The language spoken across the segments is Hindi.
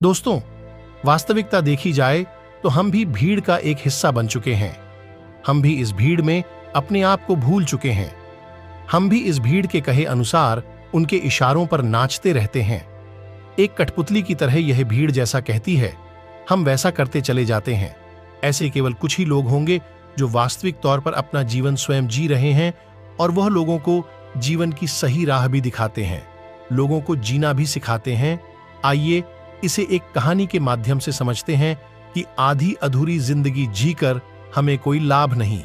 दोस्तों, वास्तविकता देखी जाए तो हम भी भीड़ का एक हिस्सा बन चुके हैं। हम भी इस भीड़ में अपने आप को भूल चुके हैं। हम भी इस भीड़ के कहे अनुसार उनके इशारों पर नाचते रहते हैं। एक कठपुतली की तरह यह भीड़ जैसा कहती है, हम वैसा करते चले जाते हैं। ऐसे केवल कुछ ही लोग होंगे जो वास्तविक तौर पर अपना जीवन स्वयं जी रहे हैं, और वह लोगों को जीवन की सही राह भी दिखाते हैं, लोगों को जीना भी सिखाते हैं। आइए इसे एक कहानी के माध्यम से समझते हैं कि आधी अधूरी जिंदगी जीकर हमें कोई लाभ नहीं।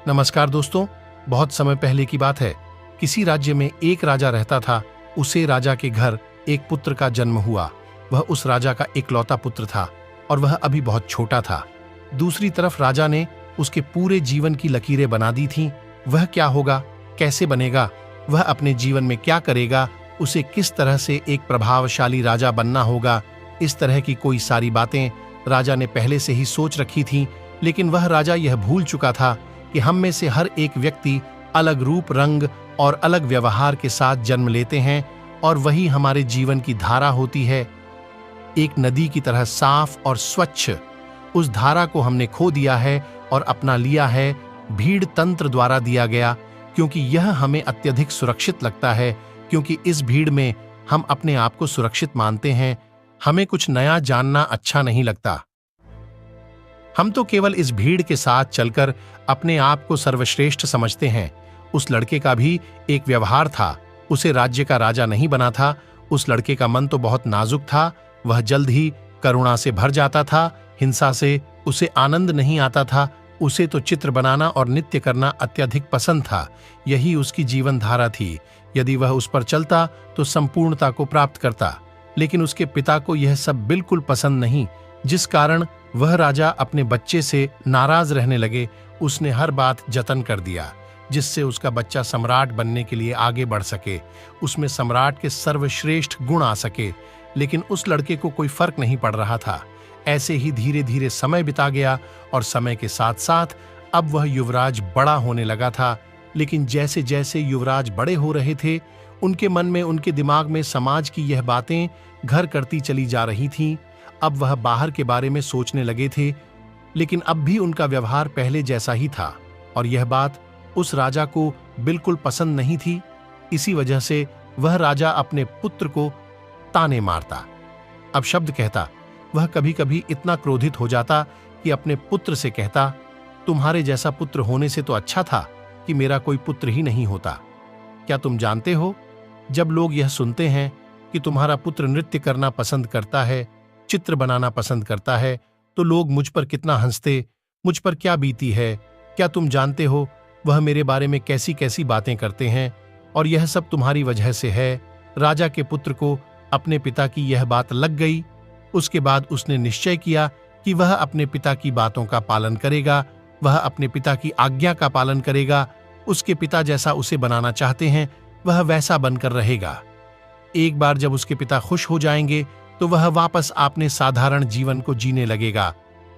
नमस्कार दोस्तों, बहुत समय पहले की बात है। किसी राज्य में एक राजा रहता था। उसे राजा के घर एक पुत्र का जन्म हुआ। वह उस राजा का इकलौता पुत्र था और वह अभी बहुत छोटा था। दूसरी तरफ राजा ने उसके पूरे जीवन की लकीरें बना दी थीं। वह क्या होगा, कैसे बनेगा, वह अपने जीवन में क्या करेगा, उसे किस तरह से एक प्रभावशाली राजा बनना होगा, इस तरह की कोई सारी बातें राजा ने पहले से ही सोच रखी थीं। लेकिन वह राजा यह भूल चुका था कि हम में से हर एक व्यक्ति अलग रूप, रंग और अलग व्यवहार के साथ जन्म लेते हैं, और वही हमारे जीवन की धारा होती है, एक नदी की तरह साफ और स्वच्छ। उस धारा को हमने खो दिया है और अपना लिया है भीड़ तंत्र द्वारा दिया गया, क्योंकि यह हमें अत्यधिक सुरक्षित लगता है, क्योंकि इस भीड़ में हम अपने आप को सुरक्षित मानते हैं। हमें कुछ नया जानना अच्छा नहीं लगता। हम तो केवल इस भीड़ के साथ चलकर अपने आप को सर्वश्रेष्ठ समझते हैं। उस लड़के का भी एक व्यवहार था। उसे राज्य का राजा नहीं बना था। उस लड़के का मन तो बहुत नाजुक था। वह जल्द ही करुणा से भर जाता था। हिंसा से उसे आनंद नहीं आता था। उसे तो चित्र बनाना और नृत्य करना अत्यधिक पसंद था। यही उसकी जीवन धारा थी। यदि वह उस पर चलता तो संपूर्णता को प्राप्त करता। लेकिन उसके पिता को यह सब बिल्कुल पसंद नहीं, जिस कारण वह राजा अपने बच्चे से नाराज रहने लगे। उसने हर बात जतन कर दिया जिससे उसका बच्चा सम्राट बनने के लिए आगे बढ़ सके, उसमें सम्राट के सर्वश्रेष्ठ गुण आ सके। लेकिन उस लड़के को कोई फर्क नहीं पड़ रहा था। ऐसे ही धीरे धीरे समय बिता गया और समय के साथ साथ अब वह युवराज बड़ा होने लगा था। लेकिन जैसे जैसे युवराज बड़े हो रहे थे, उनके मन में, उनके दिमाग में समाज की यह बातें घर करती चली जा रही थीं। अब वह बाहर के बारे में सोचने लगे थे, लेकिन अब भी उनका व्यवहार पहले जैसा ही था, और यह बात उस राजा को बिल्कुल पसंद नहीं थी। इसी वजह से वह राजा अपने पुत्र को ताने मारता, अपशब्द कहता। वह कभी कभी इतना क्रोधित हो जाता कि अपने पुत्र से कहता, तुम्हारे जैसा पुत्र होने से तो अच्छा था कि मेरा कोई पुत्र ही नहीं होता। क्या तुम जानते हो, जब लोग यह सुनते हैं कि तुम्हारा पुत्र नृत्य करना पसंद करता है, चित्र बनाना पसंद करता है, तो लोग मुझ पर कितना हंसते, मुझ पर क्या बीती है। क्या तुम जानते हो वह मेरे बारे में कैसी कैसी बातें करते हैं, और यह सब तुम्हारी वजह से है। राजा के पुत्र को अपने पिता की यह बात लग गई। उसके बाद उसने निश्चय किया कि वह अपने पिता की बातों का पालन करेगा, वह अपने पिता की आज्ञा का पालन करेगा। उसके पिता जैसा उसे बनाना चाहते हैं, वह वैसा बनकर रहेगा। एक बार जब उसके पिता खुश हो जाएंगे तो वह वापस अपने साधारण जीवन को जीने लगेगा।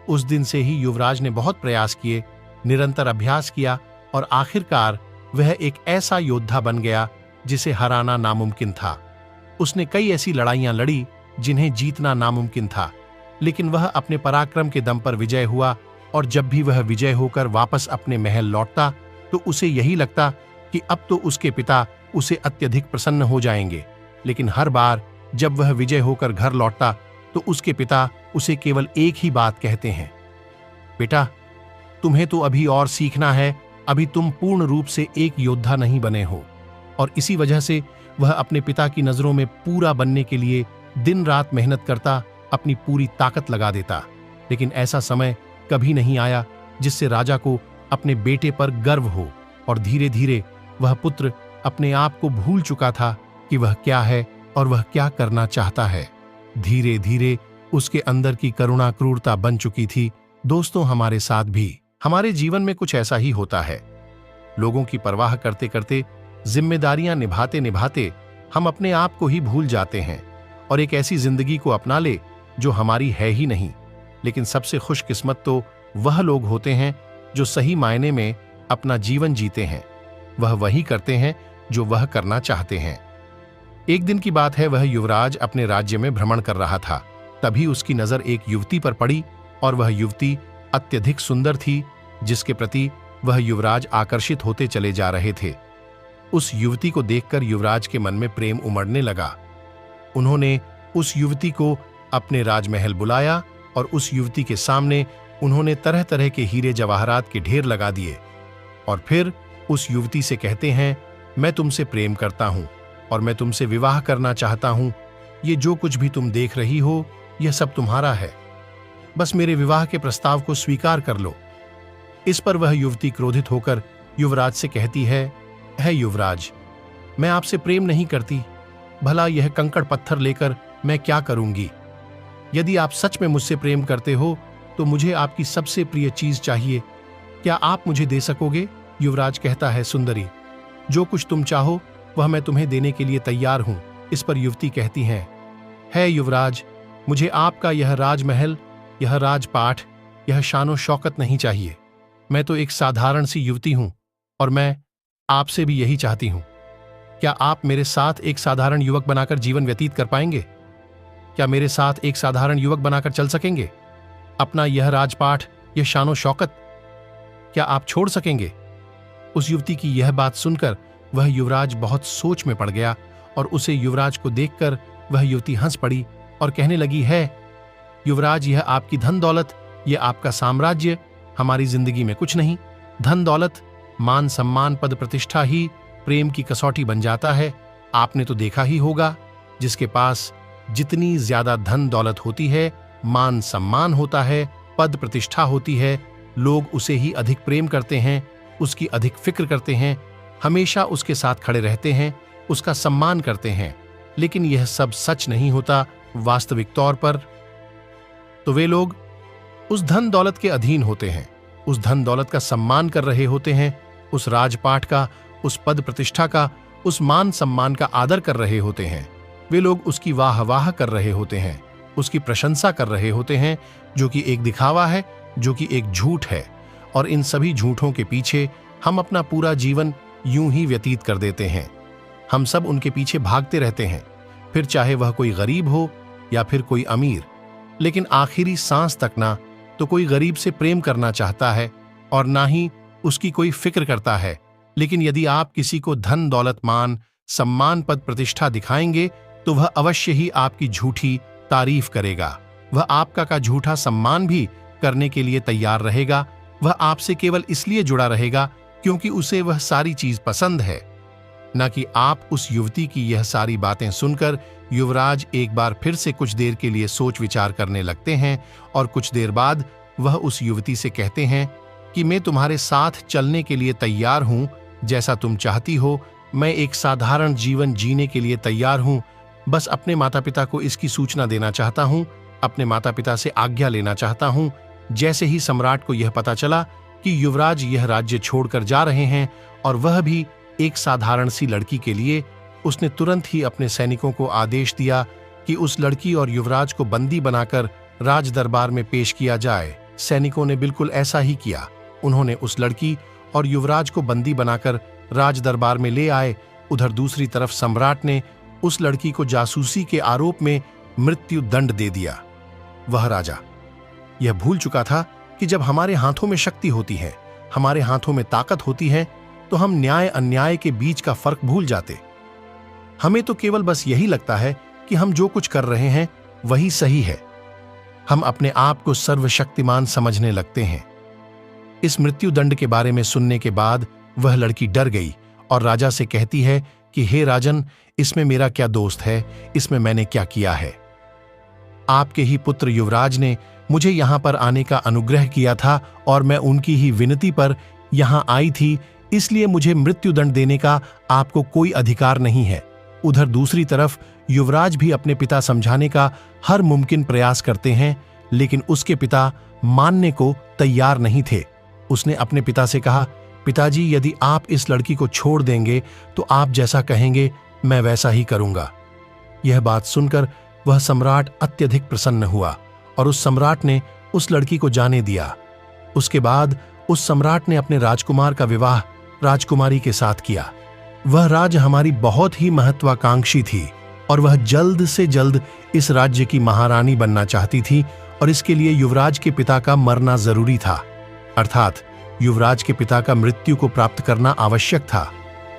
उस दिन से ही युवराज ने बहुत प्रयास किए, निरंतर अभ्यास किया, और आखिरकार वह एक ऐसा योद्धा बन गया जिसे हराना नामुमकिन था। उसने कई ऐसी लड़ाइयां लड़ी जिन्हें जीतना नामुमकिन था, लेकिन वह अपने पराक्रम के दम पर विजय हुआ। और जब भी वह विजय होकर वापस अपने महल लौटता तो उसे यही लगता कि अब तो उसके पिता उसे अत्यधिक प्रसन्न हो जाएंगे। लेकिन हर बार जब वह विजय होकर घर लौटता तो उसके पिता उसे केवल एक ही बात कहते हैं, बेटा, तुम्हें तो अभी और सीखना है, अभी तुम पूर्ण रूप से एक योद्धा नहीं बने हो। और इसी वजह से वह अपने पिता की नजरों में पूरा बनने के लिए दिन रात मेहनत करता, अपनी पूरी ताकत लगा देता। लेकिन ऐसा समय कभी नहीं आया जिससे राजा को अपने बेटे पर गर्व हो, और धीरे धीरे वह पुत्र अपने आप को भूल चुका था कि वह क्या है और वह क्या करना चाहता है। धीरे धीरे उसके अंदर की करुणा क्रूरता बन चुकी थी। दोस्तों, हमारे साथ भी हमारे जीवन में कुछ ऐसा ही होता है। लोगों की परवाह करते करते, जिम्मेदारियां निभाते निभाते हम अपने आप को ही भूल जाते हैं और एक ऐसी जिंदगी को अपना ले जो हमारी है ही नहीं। लेकिन सबसे खुशकिस्मत तो वह लोग होते हैं जो सही मायने में अपना जीवन जीते हैं। वह वही करते हैं जो वह करना चाहते हैं। एक दिन की बात है, वह युवराज अपने राज्य में भ्रमण कर रहा था। तभी उसकी नजर एक युवती पर पड़ी और वह युवती अत्यधिक सुंदर थी, जिसके प्रति वह युवराज आकर्षित होते चले जा रहे थे। उस युवती को देखकर युवराज के मन में प्रेम उमड़ने लगा। उन्होंने उस युवती को अपने राजमहल बुलाया और उस युवती के सामने उन्होंने तरह तरह के हीरे जवाहरात के ढेर लगा दिए और फिर उस युवती से कहते हैं, मैं तुमसे प्रेम करता हूं और मैं तुमसे विवाह करना चाहता हूं। ये जो कुछ भी तुम देख रही हो, यह सब तुम्हारा है। बस मेरे विवाह के प्रस्ताव को स्वीकार कर लो। इस पर वह युवती क्रोधित होकर युवराज से कहती है युवराज, मैं आपसे प्रेम नहीं करती। भला यह कंकड़ पत्थर लेकर मैं क्या करूंगी? यदि आप सच में मुझसे प्रेम करते हो तो मुझे आपकी सबसे प्रिय चीज चाहिए। क्या आप मुझे दे सकोगे? युवराज कहता है, सुंदरी, जो कुछ तुम चाहो वह मैं तुम्हें देने के लिए तैयार हूं। इस पर युवती कहती है युवराज, मुझे आपका यह राजमहल, यह राजपाट, यह शानो शौकत नहीं चाहिए। मैं तो एक साधारण सी युवती हूं और मैं आपसे भी यही चाहती हूं। क्या आप मेरे साथ एक साधारण युवक बनाकर जीवन व्यतीत कर पाएंगे? क्या मेरे साथ एक साधारण युवक बनाकर चल सकेंगे? अपना यह राजपाट, यह शानो शौकत क्या आप छोड़ सकेंगे? उस युवती की यह बात सुनकर वह युवराज बहुत सोच में पड़ गया और उसे युवराज को देखकर वह युवती हंस पड़ी और कहने लगी, युवराज, यह आपकी धन दौलत, यह आपका साम्राज्य हमारी जिंदगी में कुछ नहीं। धन दौलत, मान सम्मान, पद प्रतिष्ठा ही प्रेम की कसौटी बन जाता है। आपने तो देखा ही होगा, जिसके पास जितनी ज्यादा धन दौलत होती है, मान सम्मान होता है, पद प्रतिष्ठा होती है, लोग उसे ही अधिक प्रेम करते हैं, उसकी अधिक फिक्र करते हैं, हमेशा उसके साथ खड़े रहते हैं, उसका सम्मान करते हैं। लेकिन यह सब सच नहीं होता वास्तविक तौर पर। तो वे लोग उस धन दौलत के अधीन होते हैं, उस धन दौलत का सम्मान कर रहे होते हैं, उस राजपाट का, उस पद प्रतिष्ठा का, उस मान सम्मान का आदर कर रहे होते हैं। वे लोग उसकी वाह वाह कर रहे होते हैं, उसकी प्रशंसा कर रहे होते हैं, जो कि एक दिखावा है, जो कि एक झूठ है। और इन सभी झूठों के पीछे हम अपना पूरा जीवन यूं ही व्यतीत कर देते हैं। हम सब उनके पीछे भागते रहते हैं, फिर चाहे वह कोई गरीब हो या फिर कोई अमीर। लेकिन आखिरी सांस तक ना तो कोई गरीब से प्रेम करना चाहता है और ना ही उसकी कोई फिक्र करता है। लेकिन यदि आप किसी को धन दौलत, मान सम्मान, पद प्रतिष्ठा दिखाएंगे तो वह अवश्य ही आपकी झूठी तारीफ करेगा। वह आपका का झूठा सम्मान भी करने के लिए तैयार रहेगा। वह आपसे केवल इसलिए जुड़ा रहेगा क्योंकि उसे वह सारी चीज पसंद है, न कि आप। उस युवती की यह सारी बातें सुनकर युवराज एक बार फिर से कुछ देर के लिए सोच विचार करने लगते हैं और कुछ देर बाद वह उस युवती से कहते हैं कि मैं तुम्हारे साथ चलने के लिए तैयार हूं, जैसा तुम चाहती हो। मैं एक साधारण जीवन जीने के लिए तैयार हूं। बस अपने माता पिता को इसकी सूचना देना चाहता हूं, अपने माता पिता से आज्ञा लेना चाहता हूं। जैसे ही सम्राट को यह पता चला कि युवराज यह राज्य छोड़कर जा रहे हैं और वह भी एक साधारण सी लड़की के लिए, उसने तुरंत ही अपने सैनिकों को आदेश दिया कि उस लड़की और युवराज को बंदी बनाकर राज दरबार में पेश किया जाए। सैनिकों ने बिल्कुल ऐसा ही किया। उन्होंने उस लड़की और युवराज को बंदी बनाकर राज दरबार में ले आए। उधर दूसरी तरफ सम्राट ने उस लड़की को जासूसी के आरोप में मृत्यु दंड दे दिया। वह राजा यह भूल चुका था कि जब हमारे हाथों में शक्ति होती है, हमारे हाथों में ताकत होती है, तो हम न्याय अन्याय के बीच का फर्क भूल जाते। हमें तो केवल बस यही लगता है कि हम जो कुछ कर रहे हैं वही सही है। हम अपने आप को सर्वशक्तिमान समझने लगते हैं। इस मृत्यु दंड के बारे में सुनने के बाद वह लड़की डर गई और राजा से कहती है कि हे राजन, इसमें मेरा क्या दोस्त है? इसमें मैंने क्या किया है? आपके ही पुत्र युवराज ने मुझे यहां पर आने का अनुग्रह किया था और मैं उनकी ही विनती पर यहां आई थी, इसलिए मुझे मृत्युदंड देने का आपको कोई अधिकार नहीं है। उधर दूसरी तरफ युवराज भी अपने पिता समझाने का हर मुमकिन प्रयास करते हैं, लेकिन उसके पिता मानने को तैयार नहीं थे। उसने अपने पिता से कहा, पिताजी, यदि आप इस लड़की को छोड़ देंगे तो आप जैसा कहेंगे मैं वैसा ही करूंगा। यह बात सुनकर वह सम्राट अत्यधिक प्रसन्न हुआ और उस सम्राट ने उस लड़की को जाने दिया। उसके बाद उस सम्राट ने अपने राजकुमार का विवाह राजकुमारी के साथ किया। वह राज हमारी बहुत ही महत्वाकांक्षी थी। और वह जल्द से जल्द इस राज्य की महारानी बनना चाहती थी और इसके लिए युवराज के पिता का मरना जरूरी था, अर्थात युवराज के पिता का मृत्यु को प्राप्त करना आवश्यक था।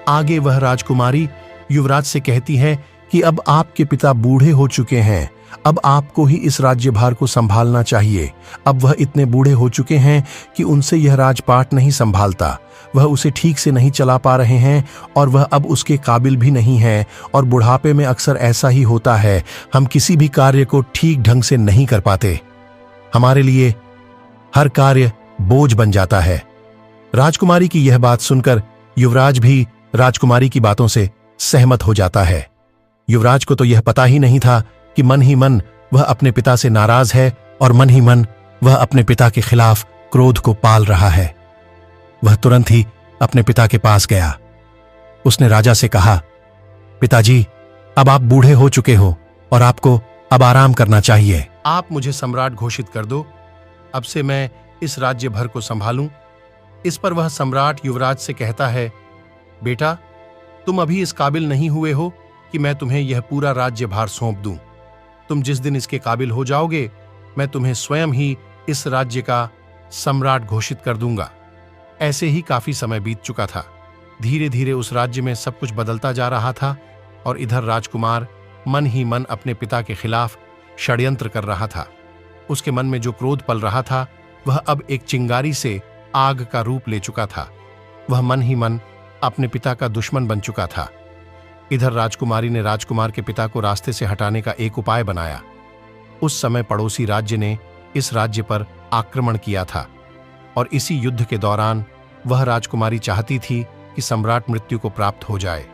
आगे वह राजकुमारी युवराज से कहती है कि अब आपके पिता बूढ़े हो चुके हैं, अब आपको ही इस राज्यभार को संभालना चाहिए। अब वह इतने बूढ़े हो चुके हैं कि उनसे यह राजपाट नहीं संभालता, वह उसे ठीक से नहीं चला पा रहे हैं और वह अब उसके काबिल भी नहीं है। और बुढ़ापे में अक्सर ऐसा ही होता है, हम किसी भी कार्य को ठीक ढंग से नहीं कर पाते, हमारे लिए हर कार्य बोझ बन जाता है। राजकुमारी की यह बात सुनकर युवराज भी राजकुमारी की बातों से सहमत हो जाता है। युवराज को तो यह पता ही नहीं था कि मन ही मन वह अपने पिता से नाराज है और मन ही मन वह अपने पिता के खिलाफ क्रोध को पाल रहा है। वह तुरंत ही अपने पिता के पास गया। उसने राजा से कहा, पिताजी, अब आप बूढ़े हो चुके हो और आपको अब आराम करना चाहिए। आप मुझे सम्राट घोषित कर दो, अब से मैं इस राज्य भर को संभालूं। इस पर वह सम्राट युवराज से कहता है, बेटा, तुम अभी इस काबिल नहीं हुए हो कि मैं तुम्हें यह पूरा राज्यभार सौंप दूं। तुम जिस दिन इसके काबिल हो जाओगे, मैं तुम्हें स्वयं ही इस राज्य का सम्राट घोषित कर दूंगा। ऐसे ही काफी समय बीत चुका था। धीरे धीरे उस राज्य में सब कुछ बदलता जा रहा था और इधर राजकुमार मन ही मन अपने पिता के खिलाफ षड्यंत्र कर रहा था। उसके मन में जो क्रोध पल रहा था वह अब एक चिंगारी से आग का रूप ले चुका था। वह मन ही मन अपने पिता का दुश्मन बन चुका था। इधर राजकुमारी ने राजकुमार के पिता को रास्ते से हटाने का एक उपाय बनाया। उस समय पड़ोसी राज्य ने इस राज्य पर आक्रमण किया था और इसी युद्ध के दौरान वह राजकुमारी चाहती थी कि सम्राट मृत्यु को प्राप्त हो जाए।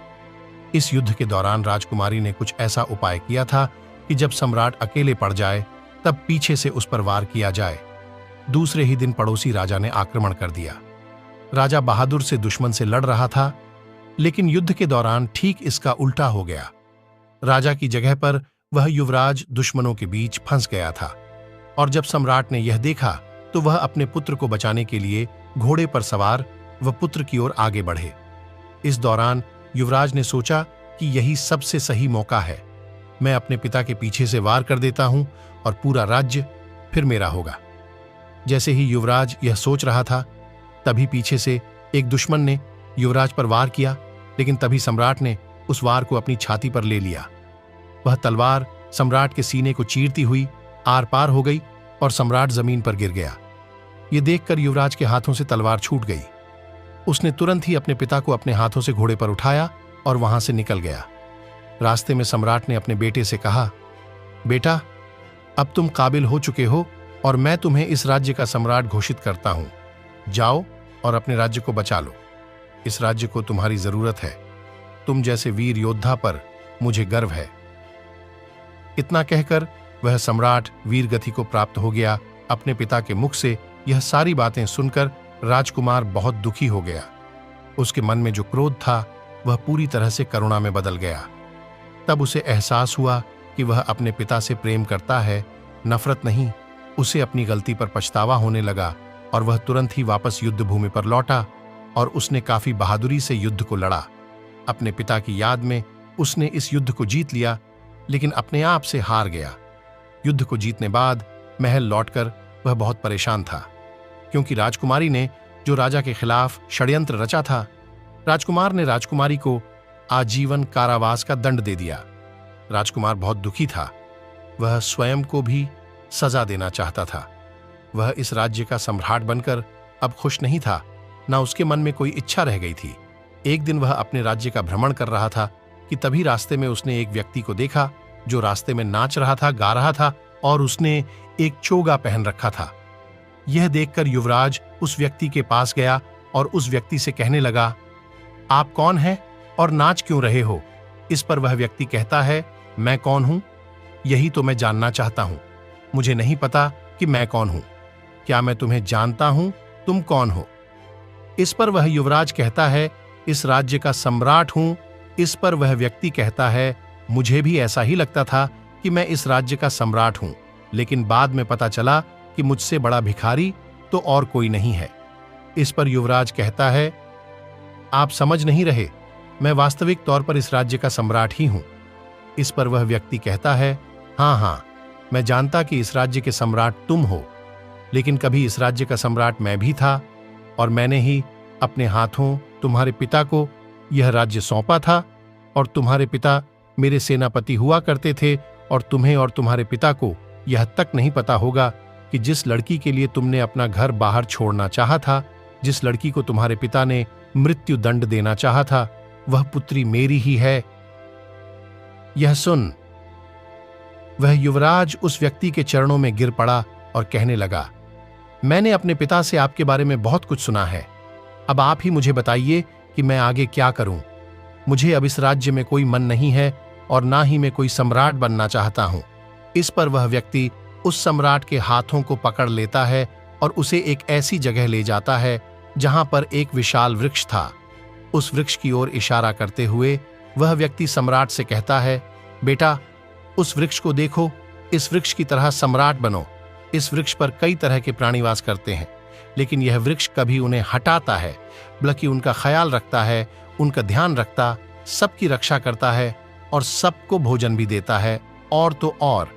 इस युद्ध के दौरान राजकुमारी ने कुछ ऐसा उपाय किया था कि जब सम्राट अकेले पड़ जाए तब पीछे से उस पर वार किया जाए। दूसरे ही दिन पड़ोसी राजा ने आक्रमण कर दिया। राजा बहादुर से दुश्मन से लड़ रहा था, लेकिन युद्ध के दौरान ठीक इसका उल्टा हो गया। राजा की जगह पर वह युवराज दुश्मनों के बीच फंस गया था और जब सम्राट ने यह देखा तो वह अपने पुत्र को बचाने के लिए घोड़े पर सवार वह पुत्र की ओर आगे बढ़े। इस दौरान युवराज ने सोचा कि यही सबसे सही मौका है, मैं अपने पिता के पीछे से वार कर देता हूं और पूरा राज्य फिर मेरा होगा। जैसे ही युवराज यह सोच रहा था, तभी पीछे से एक दुश्मन ने युवराज पर वार किया, लेकिन तभी सम्राट ने उस वार को अपनी छाती पर ले लिया। वह तलवार सम्राट के सीने को चीरती हुई आर पार हो गई और सम्राट जमीन पर गिर गया। यह देखकर युवराज के हाथों से तलवार छूट गई। उसने तुरंत ही अपने पिता को अपने हाथों से घोड़े पर उठाया और वहां से निकल गया। रास्ते में सम्राट ने अपने बेटे से कहा, बेटा, अब तुम काबिल हो चुके हो और मैं तुम्हें इस राज्य का सम्राट घोषित करता हूं। जाओ और अपने राज्य को बचा लो। इस राज्य को तुम्हारी जरूरत है। तुम जैसे वीर योद्धा पर मुझे गर्व है। इतना कहकर वह सम्राट वीर गति को प्राप्त हो गया। अपने पिता के मुख से यह सारी बातें सुनकर राजकुमार बहुत दुखी हो गया। उसके मन में जो क्रोध था वह पूरी तरह से करुणा में बदल गया। तब उसे एहसास हुआ कि वह अपने पिता से प्रेम करता है, नफरत नहीं। उसे अपनी गलती पर पछतावा होने लगा और वह तुरंत ही वापस युद्ध भूमि पर लौटा और उसने काफी बहादुरी से युद्ध को लड़ा। अपने पिता की याद में उसने इस युद्ध को जीत लिया, लेकिन अपने आप से हार गया। युद्ध को जीतने बाद महल लौटकर वह बहुत परेशान था, क्योंकि राजकुमारी ने जो राजा के खिलाफ षड्यंत्र रचा था, राजकुमार ने राजकुमारी को आजीवन कारावास का दंड दे दिया। राजकुमार बहुत दुखी था। वह स्वयं को भी सजा देना चाहता था। वह इस राज्य का सम्राट बनकर अब खुश नहीं था, न उसके मन में कोई इच्छा रह गई थी। एक दिन वह अपने राज्य का भ्रमण कर रहा था कि तभी रास्ते में उसने एक व्यक्ति को देखा जो रास्ते में नाच रहा था, गा रहा था और उसने एक चोगा पहन रखा था। यह देखकर युवराज उस व्यक्ति के पास गया और उस व्यक्ति से कहने लगा, आप कौन हैं और नाच क्यों रहे हो? इस पर वह व्यक्ति कहता है, मैं कौन हूं? यही तो मैं जानना चाहता हूं। मुझे नहीं पता कि मैं कौन हूं। क्या मैं तुम्हें जानता हूं? तुम कौन हो? इस पर वह युवराज कहता है, इस राज्य का सम्राट हूं। इस पर वह व्यक्ति कहता है, मुझे भी ऐसा ही लगता था कि मैं इस राज्य का सम्राट हूं, लेकिन बाद में पता चला कि मुझसे बड़ा भिखारी तो और कोई नहीं है। इस पर युवराज कहता है, आप समझ नहीं रहे, मैं वास्तविक तौर पर इस राज्य का सम्राट ही हूं। इस पर वह व्यक्ति कहता है, हाँ हाँ, मैं जानता कि इस राज्य के सम्राट तुम हो, लेकिन कभी इस राज्य का सम्राट मैं भी था और मैंने ही अपने हाथों तुम्हारे पिता को यह राज्य सौंपा था, और तुम्हारे पिता मेरे सेनापति हुआ करते थे, और तुम्हें और तुम्हारे पिता को यह तक नहीं पता होगा कि जिस लड़की के लिए तुमने अपना घर बाहर छोड़ना चाहा था, जिस लड़की को तुम्हारे पिता ने मृत्यु दंड देना चाहा था, वह पुत्री मेरी ही है। यह सुन वह युवराज उस व्यक्ति के चरणों में गिर पड़ा और कहने लगा, मैंने अपने पिता से आपके बारे में बहुत कुछ सुना है, अब आप ही मुझे बताइए कि मैं आगे क्या करूं। मुझे अब इस राज्य में कोई मन नहीं है और ना ही मैं कोई सम्राट बनना चाहता हूं। इस पर वह व्यक्ति उस सम्राट के हाथों को पकड़ लेता है और उसे एक ऐसी जगह ले जाता है जहां पर एक विशाल वृक्ष था। उस वृक्ष की ओर इशारा करते हुए वह व्यक्ति सम्राट से कहता है, बेटा, उस वृक्ष को देखो, इस वृक्ष की तरह सम्राट बनो। इस वृक्ष पर कई तरह के प्राणी वास करते हैं, लेकिन यह वृक्ष कभी उन्हें हटाता है, बल्कि उनका ख्याल रखता है, उनका ध्यान रखता, सबकी रक्षा करता है और सबको भोजन भी देता है। और तो और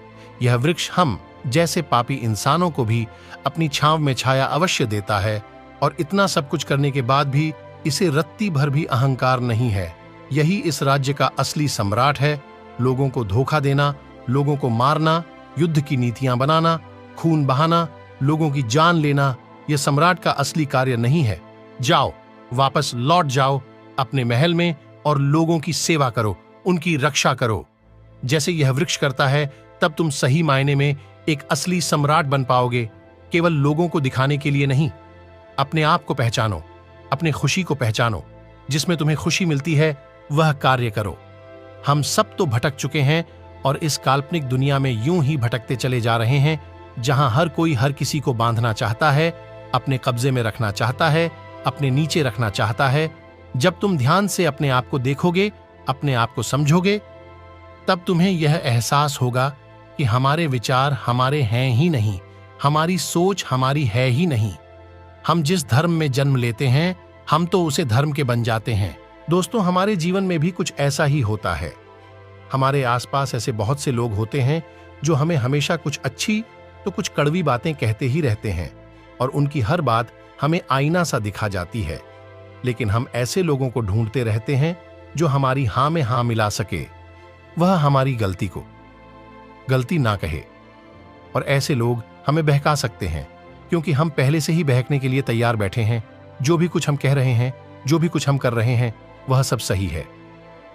यह वृक्ष हम जैसे पापी इंसानों को भी अपनी छांव में छाया अवश्य देता है, और इतना सब कुछ करने के बाद भी इसे रत्ती भर भी अहंकार नहीं है। यही इस राज्य का असली सम्राट है। लोगों को धोखा देना, लोगों को मारना, युद्ध की नीतियां बनाना, खून बहाना, लोगों की जान लेना, यह सम्राट का असली कार्य नहीं है। जाओ, वापस लौट जाओ अपने महल में और लोगों की सेवा करो, उनकी रक्षा करो। जैसे यह वृक्ष करता है, तब तुम सही मायने में एक असली सम्राट बन पाओगे। केवल लोगों को दिखाने के लिए नहीं, अपने आप को पहचानो, अपने खुशी को पहचानो, जिसमें तुम्हें खुशी मिलती है वह कार्य करो। हम सब तो भटक चुके हैं और इस काल्पनिक दुनिया में यूं ही भटकते चले जा रहे हैं, जहां हर कोई हर किसी को बांधना चाहता है, अपने कब्जे में रखना चाहता है, अपने नीचे रखना चाहता है। जब तुम ध्यान से अपने आप को देखोगे, अपने आप को समझोगे, तब तुम्हें यह एहसास होगा कि हमारे विचार हमारे हैं ही नहीं, हमारी सोच हमारी है ही नहीं। हम जिस धर्म में जन्म लेते हैं, हम तो उसे धर्म के बन जाते हैं। दोस्तों, हमारे जीवन में भी कुछ ऐसा ही होता है। हमारे आसपास ऐसे बहुत से लोग होते हैं जो हमें हमेशा कुछ अच्छी तो कुछ कड़वी बातें कहते ही रहते हैं, और उनकी हर बात हमें आईना सा दिखा जाती है। लेकिन हम ऐसे लोगों को ढूंढते रहते हैं जो हमारी हां में हां मिला सके, वह हमारी गलती को गलती ना कहे। और ऐसे लोग हमें बहका सकते हैं, क्योंकि हम पहले से ही बहकने के लिए तैयार बैठे हैं। जो भी कुछ हम कह रहे हैं, जो भी कुछ हम कर रहे हैं, वह सब सही है।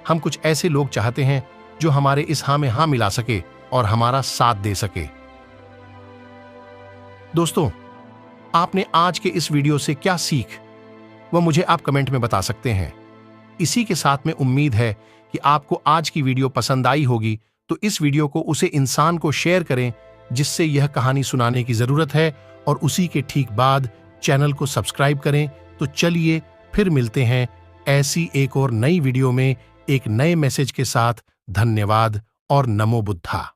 हम कुछ ऐसे लोग चाहते हैं जो हमारे इस हां में हां मिला सके और हमारा साथ दे सके। दोस्तों, आपने आज के इस वीडियो से क्या सीख, वह मुझे आप कमेंट में बता सकते हैं। इसी के साथ में उम्मीद है कि आपको आज की वीडियो पसंद आई होगी, तो इस वीडियो को उसे इंसान को शेयर करें जिससे यह कहानी सुनाने की जरूरत है, और उसी के ठीक बाद चैनल को सब्सक्राइब करें। तो चलिए फिर मिलते हैं ऐसी एक और नई वीडियो में एक नए मैसेज के साथ। धन्यवाद और नमो बुद्धा।